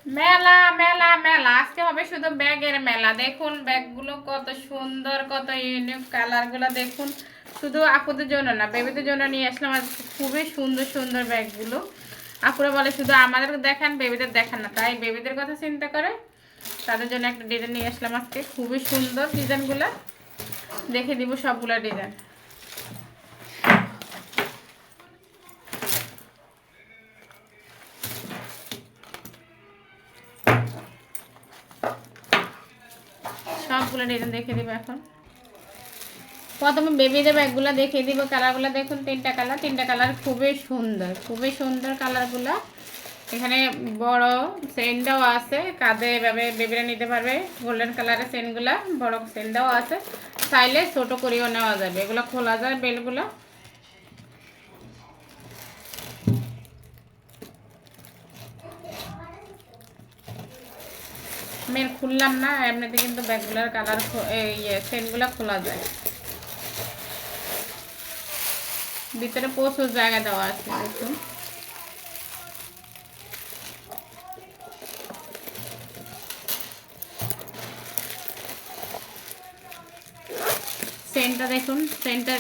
মেলা মেলা মেলা আজকে হবে শুধু ব্যাগের মেলা। দেখুন ব্যাগগুলো কত সুন্দর, কত ইউনিক কালারগুলো দেখুন। শুধু আপুদের জন্য না, বেবিদের জন্য নিয়ে আসলাম আজকে খুবই সুন্দর সুন্দর ব্যাগগুলো। আপুরা বলে শুধু আমাদের দেখান, বেবিদের দেখান না, তাই বেবিদের কথা চিন্তা করে তাদের জন্য একটা ডিজাইন নিয়ে আসলাম আজকে। খুবই সুন্দর ডিজাইনগুলো, দেখে দিব সবগুলা ডিজাইন। সবগুলো ডিজাইন দেখে দিব এখন। প্রথমে বেবিদের ব্যাগগুলো দেখিয়ে দিব। কালারগুলো দেখুন, তিনটা কালার খুবই সুন্দর, খুবই সুন্দর কালারগুলো। এখানে বড় চেন দেওয়া আছে, কাঁধে এভাবে বেবিরা নিতে পারবে। গোল্ডেন কালারের চেনগুলো, বড় চেন দেওয়া আছে, চাইলে ছোট করেও নেওয়া যাবে। এগুলো খোলা যায় বেলগুলো। আমি খুললাম না, এমনিতে কিন্তু ব্যাগগুলোর কালার চেনগুলো খোলা যায়। ভিতরে প্রচুর জায়গা দেওয়া আছে দেখুন। চেনটা দেখুন, চেনটার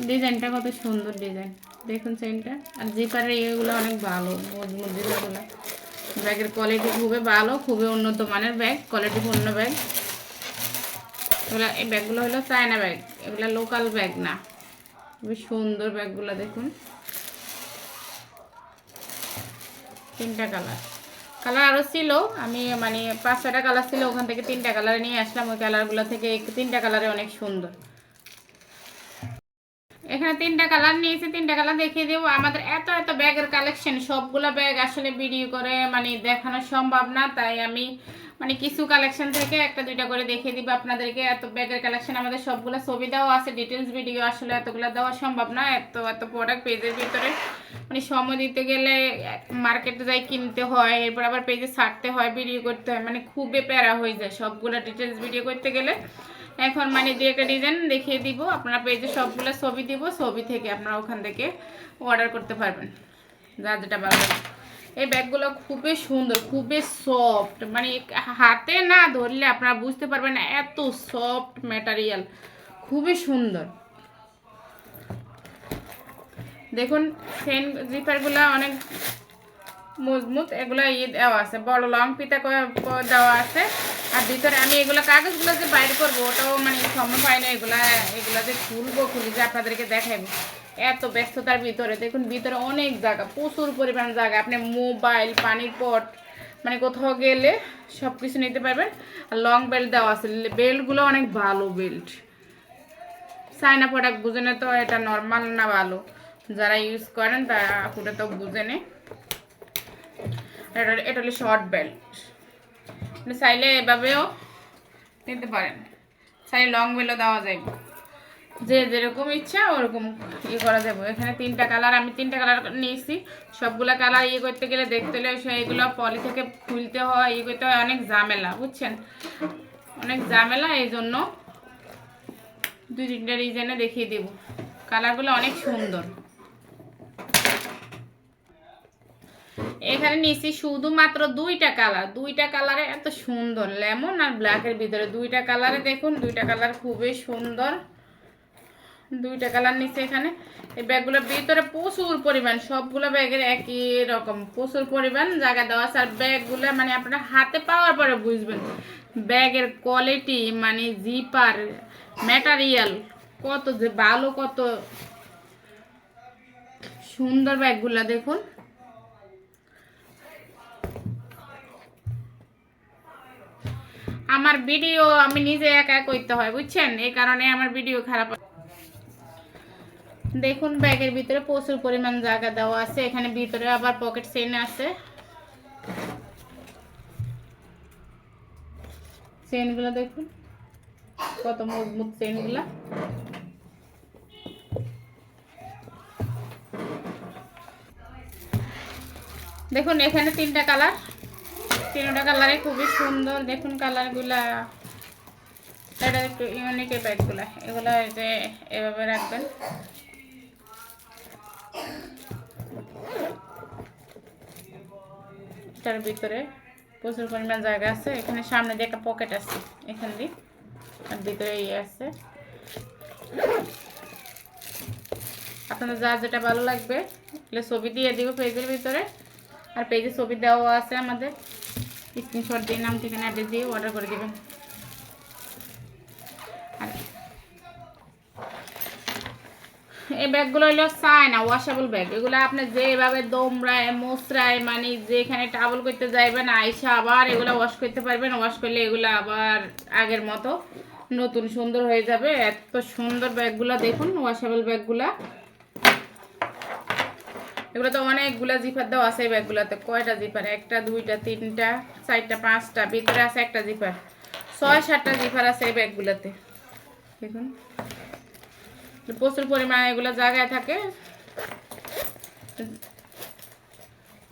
ডিজাইনটা কত সুন্দর ডিজাইন দেখুন চেনটা। আর জিপারের ইয়েগুলো অনেক ভালো, মজবুত জিপারগুলো। ব্যাগের কোয়ালিটি খুবই ভালো, খুবই উন্নত মানের ব্যাগ, কোয়ালিটিপূর্ণ ব্যাগ এগুলো। এই ব্যাগগুলো হলো চায়না ব্যাগ, এগুলো লোকাল ব্যাগ না। খুবই সুন্দর ব্যাগগুলো দেখুন। তিনটা কালার, কালার আরও ছিল, আমি মানে 5-6টা কালার ছিল, ওখান থেকে 3টা কালার নিয়ে আসলাম। ওই কালারগুলো থেকে 3টা কালারে অনেক সুন্দর। এখানে 3টা কালার নিয়েছি, 3টা কালার দেখিয়ে দেবো। আমাদের এত এত ব্যাগের কালেকশন, সবগুলো ব্যাগ আসলে ভিডিও করে মানে দেখানো সম্ভব না, তাই আমি মানে কিছু কালেকশন থেকে একটা দুইটা করে দেখিয়ে দিব আপনাদেরকে। এত ব্যাগের কালেকশন আমাদের সবগুলো ছবি দেওয়া আছে, ডিটেলস ভিডিও আসলে এতগুলো দেওয়া সম্ভব না। এত এত প্রোডাক্ট পেজের ভিতরে মানে সময় দিতে গেলে মার্কেটে যাই কিনতে হয়, এরপর আবার পেজে ছাড়তে হয়, ভিডিও করতে হয়, মানে খুবই প্যারা হয়ে যায় সবগুলো ডিটেলস ভিডিও করতে গেলে। এখন মানে দিয়ে একটা ডিজাইন দেখিয়ে দিব, আপনারা পেজে সবগুলো ছবি দিব, ছবি থেকে আপনারা ওখান থেকে অর্ডার করতে পারবেন যা যেটা পারবেন। এই ব্যাগগুলো খুবই সুন্দর, খুবই সফট, মানে হাতে না ধরলে আপনারা বুঝতে পারবেন না, এত সফট ম্যাটেরিয়াল, খুবই সুন্দর। দেখুন চেন জিপারগুলো অনেক মজবুত, এগুলো দেওয়া আছে, বড় লং পিতা দেওয়া আছে। আর ভিতরে আমি এগুলো কাগজগুলো যে বাইরে করবো ওটাও মানে সময় পাই না। এগুলো যে খুলি যে আপনাদেরকে দেখাবো, এত ব্যস্ততার ভিতরে দেখুন ভিতরে অনেক জায়গা, প্রচুর পরিমাণ জায়গা। আপনি মোবাইল, পানির পট, মানে কোথাও গেলে সব কিছু নিতে পারবেন। আর লং বেল্ট দেওয়া আছে, বেল্টগুলো অনেক ভালো বেল্ট। চায়না প্রোডাক্ট বুঝে না তো এটা নর্মাল না ভালো, যারা ইউজ করেন তারা পুরো তো বুঝে নেই। এটা হলো শর্ট বেল্ট, আপনি চাইলে এভাবেও নিতে পারেন, চাইলে লং বেল্টও দেওয়া যায়, যে যেরকম ইচ্ছা ওরকম ইয়ে করা যাবে। এখানে 3টা কালার, আমি 3টা কালার নিয়েছি। সবগুলো কালার ইয়ে করতে গেলে দেখতে হলে সেইগুলো পলি থেকে খুলতে হয়, ইয়ে করতে হয়, অনেক ঝামেলা বুঝছেন, অনেক ঝামেলা। এই জন্য 2-3টা ডিজাইনে দেখিয়ে দেব। কালারগুলো অনেক সুন্দর। এখানে নিয়েছি শুধুমাত্র 2টা কালার, 2টা কালারে এত সুন্দর, লেমন আর ব্ল্যাকের ভিতরে 2টা কালারে দেখুন, 2টা কালার খুবই সুন্দর। 2টা কালার নিচ্ছে এখানে। এই ব্যাগগুলোর ভিতরে প্রচুর পরিমাণ, সবগুলো ব্যাগের একই রকম প্রচুর পরিমাণ জায়গা দেওয়া আছে। আর ব্যাগগুলো মানে আপনারা হাতে পাওয়ার পরে বুঝবেন ব্যাগের কোয়ালিটি, মানে জিপার ম্যাটেরিয়াল কত যে ভালো, কত সুন্দর ব্যাগগুলো দেখুন। আমার ভিডিও আমি নিজে একা করতে হয় বুঝছেন, এই কারণে আমার ভিডিও খারাপ। দেখুন ব্যাগের ভিতরে প্রচুর পরিমাণ জায়গা দেওয়া আছে। এখানে ভিতরে আবার পকেট চেন আছে, চেনগুলো দেখুন কত মজবুত চেনগুলো। দেখুন এখানে 3টা কালার, 3টা কালারে খুবই সুন্দর দেখুন কালারগুলা। এটা একটু ইউনিক এই ব্যাগগুলা, এগুলো যে এভাবে রাখবেন। এটার ভিতরে প্রচুর পরিমাণ জায়গা আছে। এখানে সামনে দিয়ে একটা পকেট আছে, এখান দিয়ে, আর ভিতরে ইয়ে আছে। আপনাদের যার যেটা ভালো লাগবে তাহলে ছবি দিয়ে দিব পেজের ভিতরে, আর পেজে ছবি দেওয়া আছে আমাদের, স্ক্রিনশট দিয়ে নাম ঠিকানা অ্যাড্রেস দিয়ে অর্ডার করে দেবেন। আর এই ব্যাগগুলো হলো চায়না ওয়াশেবল ব্যাগ। এগুলো আপনি যেভাবে দমড়ায় মোচড়ায় মানে যেখানে ট্রাভেল করতে যাইবেন আইসা আবার এগুলো ওয়াশ করতে পারবেন। ওয়াশ করলে এগুলো আবার আগের মতো নতুন সুন্দর হয়ে যাবে। এত সুন্দর ব্যাগগুলো দেখুন, ওয়াশেবল ব্যাগগুলা। এগুলো তো অনেকগুলা জিপার দেওয়া আছে এই ব্যাগগুলোতে। কয়টা জিপার? 1টা 2টা 3টা 4টা 5টা, ভিতরে আছে একটা জিপার। 6-7টা জিপার আছে এই ব্যাগগুলোতে দেখুন। প্রচুর পরিমাণে এগুলো জায়গায় থাকে।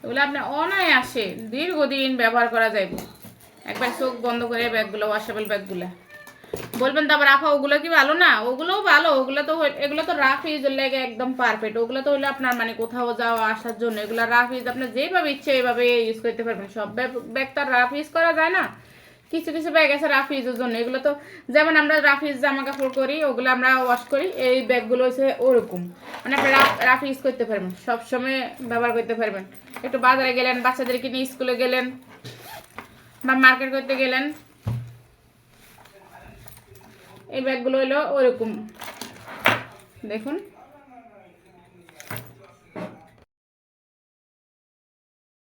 এগুলো আপনি অনায়াসে দীর্ঘদিন ব্যবহার করা যাবে, একবার চোখ বন্ধ করে ব্যাগগুলো, ওয়াশেবল ব্যাগগুলো। বলবেন তো আবার আপা ওগুলো কি ভালো না? ওগুলোও ভালো, এগুলো তো রাফ ইউজের লেগে একদম পারফেক্ট। ওগুলো তো হলো আপনার মানে কোথাও যাওয়া আসার জন্য। এগুলো রাফ ইউজ আপনি যেভাবে ইচ্ছে এইভাবে ইউজ করতে পারবেন। সব ব্যাগ তো রাফ ইউজ করা যায় না, কিছু কিছু ব্যাগ আছে রাফ ইউজের জন্য। এগুলো তো যেমন আমরা রাফ ইউজ জামা কাপড় করি, ওগুলো আমরা ওয়াশ করি, এই ব্যাগগুলো হচ্ছে ওরকম মানে আপনি রাফ ইউজ করতে পারবেন, সবসময় ব্যবহার করতে পারবেন। একটু বাজারে গেলেন, বাচ্চাদেরকে নিয়ে স্কুলে গেলেন বা মার্কেট করতে গেলেন, এই ব্যাগগুলো হলো ওরকম দেখুন।